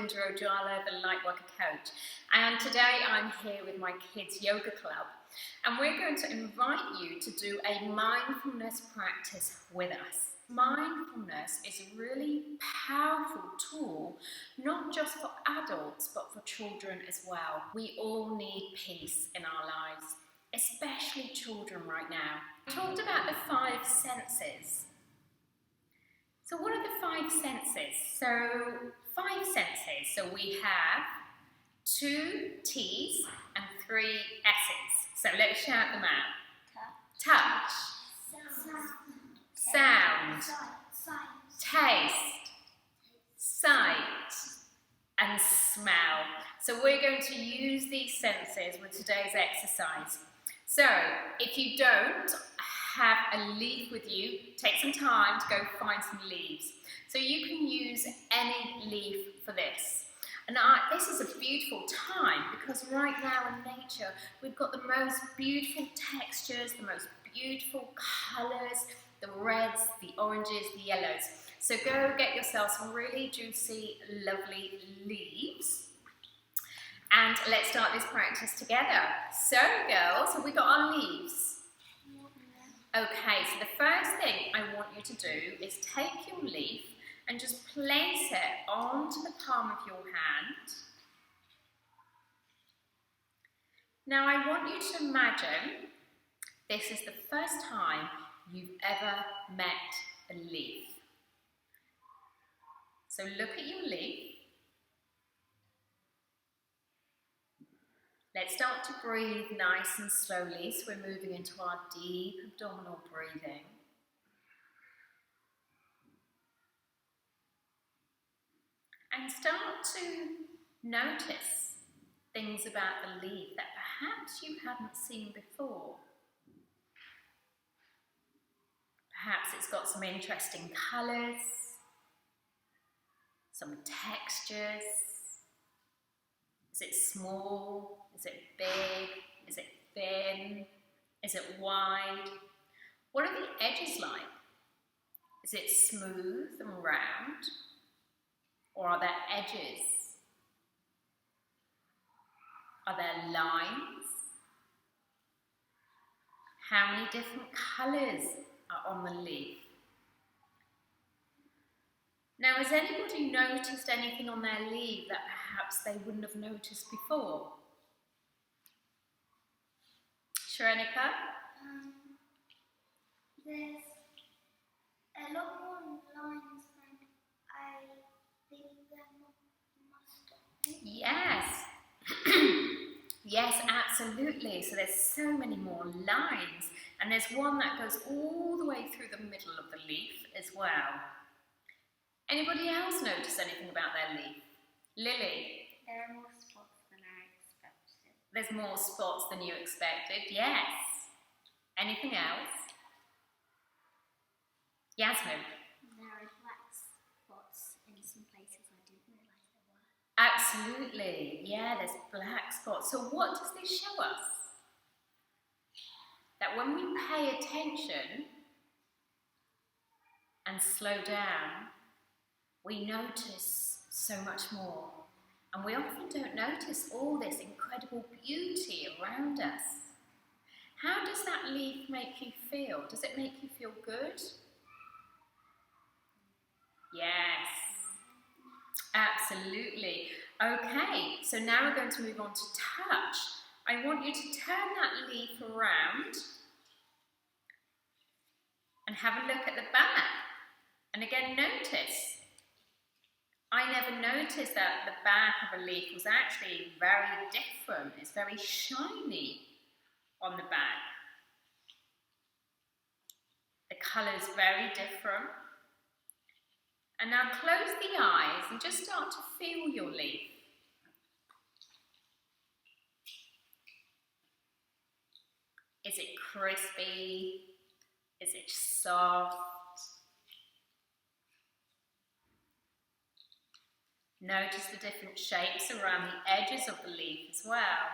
Linda Ojala, the Lightworker Coach, and today I'm here with my kids' yoga club, and we're going to invite you to do a mindfulness practice with us. Mindfulness is a really powerful tool, not just for adults, but for children as well. We all need peace in our lives, especially children right now. We talked about the 5 senses. So what are the 5 senses? So 5 senses. So we have 2 T's and 3 S's. So let's shout them out. Touch. Sound. Taste. Sight. And smell. So we're going to use these senses with today's exercise. So if you don't have a leaf with you, take some time to go find some leaves. So you can use any leaf for this. And this is a beautiful time because right now in nature we've got the most beautiful textures, the most beautiful colours, the reds, the oranges, the yellows. So go get yourself some really juicy, lovely leaves. And let's start this practice together. So girls, have we got our leaves? Okay, so the first thing I want you to do is take your leaf and just place it onto the palm of your hand. Now I want you to imagine this is the first time you've ever met a leaf. So look at your leaf. Let's start to breathe nice and slowly, so we're moving into our deep abdominal breathing. And start to notice things about the leaf that perhaps you haven't seen before. Perhaps it's got some interesting colours, some textures. Is it small? Is it big? Is it thin? Is it wide? What are the edges like? Is it smooth and round? Or are there edges? Are there lines? How many different colours are on the leaf? Now, has anybody noticed anything on their leaf that perhaps they wouldn't have noticed before? Shrenika? There's a lot more lines than I think there must have been. Yes. Yes, absolutely. So there's so many more lines, and there's one that goes all the way through the middle of the leaf as well. Anybody else notice anything about their leaf? Lily? There are more spots than I expected. There's more spots than you expected, yes. Anything else? Yasmin? There are black spots in some places I didn't realise there were. Absolutely, yeah, there's black spots. So what does this show us? That when we pay attention and slow down, we notice so much more. And we often don't notice all this incredible beauty around us. How does that leaf make you feel? Does it make you feel good? Yes, absolutely. Okay, so now we're going to move on to touch. I want you to turn that leaf around and have a look at the back. And again, notice. I never noticed that the back of a leaf was actually very different. It's very shiny on the back. The colour's very different. And now close the eyes and just start to feel your leaf. Is it crispy? Is it soft? Notice the different shapes around the edges of the leaf as well.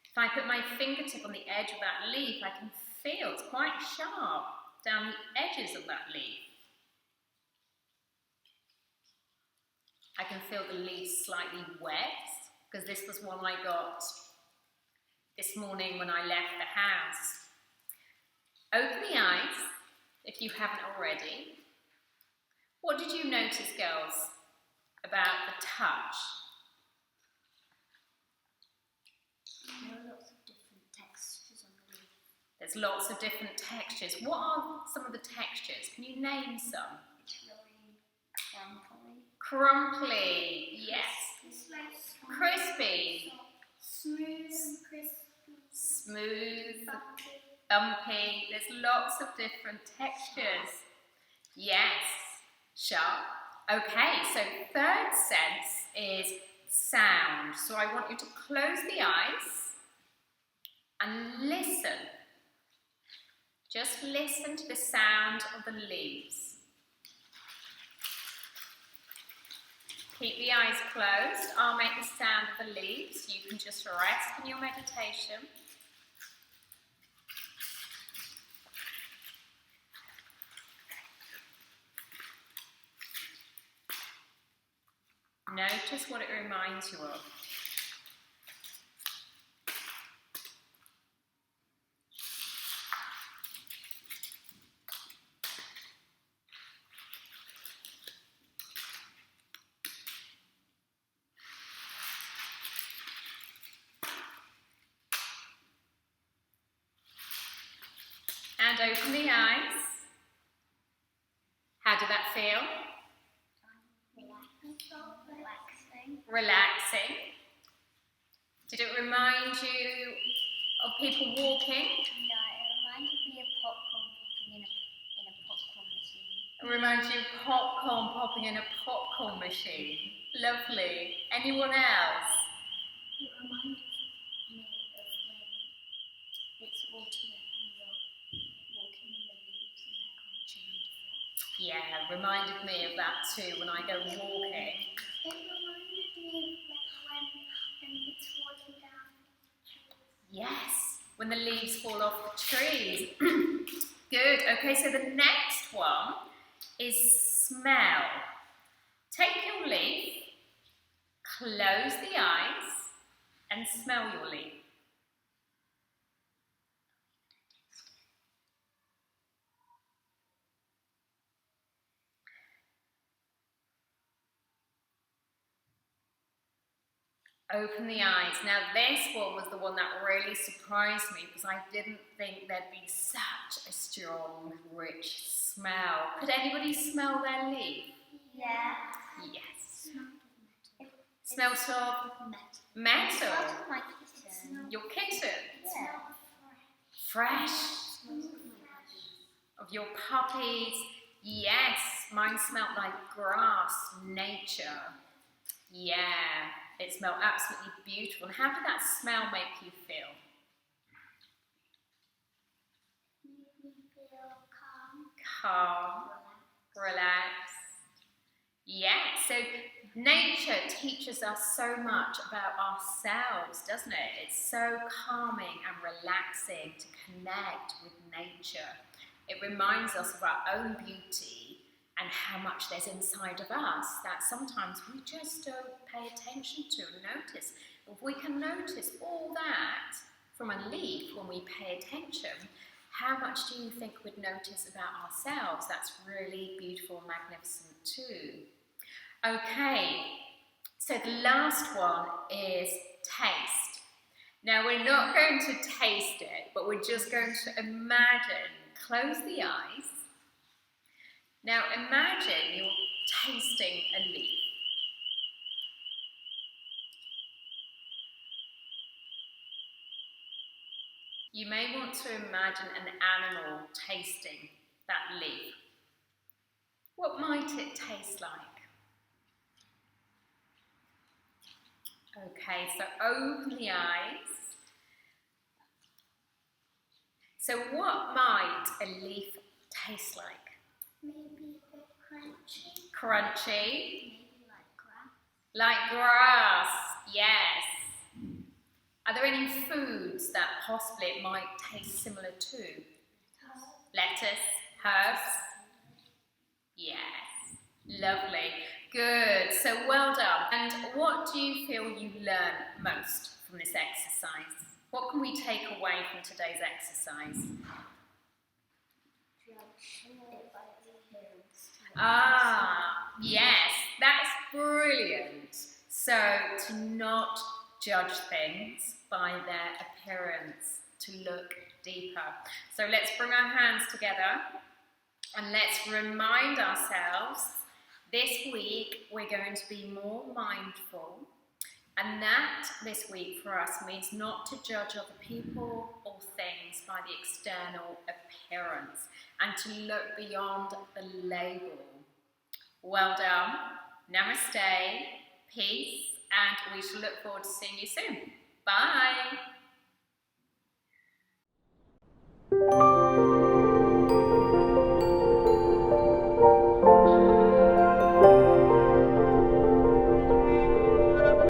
If I put my fingertip on the edge of that leaf, I can feel it's quite sharp down the edges of that leaf. I can feel the leaves slightly wet because this was one I got this morning when I left the house. Open the eyes if you haven't already. What did you notice, girls, about the touch? There are lots of different textures on the leaf. There's lots of different textures. What are some of the textures? Can you name some? It's really crumply. Crumply, yes. It's like Crispy. Smooth and crispy. Smooth, Bumpy. bumpy. There's lots of different textures. Yes. Sharp. Okay, so third sense is sound. So I want you to close the eyes and listen. Just listen to the sound of the leaves. Keep the eyes closed. I'll make the sound of the leaves. You can just rest in your meditation. Notice what it reminds you of. And open the eyes. How did that feel? Relaxing. Relaxing. Did it remind you of people walking? No, it reminded me of popcorn popping in a popcorn machine. It reminds you of popcorn popping in a popcorn machine. Lovely. Anyone else? It reminded me of when it's autumn and you're walking in the leaves and they're crunching underfoot. Yeah, reminded me of that too when I go walking. It reminded me of when it's falling down the trees. Yes, when the leaves fall off the trees. Good. Okay, so the next one is smell. Take your leaf, close the eyes, and smell your leaf. Open the eyes. Now this one was the one that really surprised me because I didn't think there'd be such a strong, rich smell. Could anybody smell their leaf? Yeah. Yes. It Smells of metal. metal. My kitten. Your kitten. Yeah. Fresh. Of your puppies. Yes. Mine smelled like grass, nature. Yeah. It smelled absolutely beautiful. And how did that smell make you feel? Made me feel calm. Calm, relaxed. Yeah, so nature teaches us so much about ourselves, doesn't it? It's so calming and relaxing to connect with nature. It reminds us of our own beauty and how much there's inside of us that sometimes we just don't pay attention to and notice. If we can notice all that from a leaf when we pay attention, how much do you think we'd notice about ourselves? That's really beautiful and magnificent too. Okay, so the last one is taste. Now we're not going to taste it, but we're just going to imagine. Close the eyes. Now imagine you're tasting a leaf. You may want to imagine an animal tasting that leaf. What might it taste like? Okay, so open the eyes. So what might a leaf taste like? Maybe a bit crunchy. Crunchy. Maybe like grass. Like grass, yes. Are there any foods that possibly it might taste similar to? Lettuce, herbs? Yes, lovely. Good, so well done. And what do you feel you learn most from this exercise? What can we take away from today's exercise? Yes, that's brilliant. So to not judge things by their appearance, to look deeper. So let's bring our hands together and let's remind ourselves this week we're going to be more mindful, and that this week for us means not to judge other people or things by the external appearance and to look beyond the label. Well done. Namaste, peace, and we shall look forward to seeing you soon. Bye.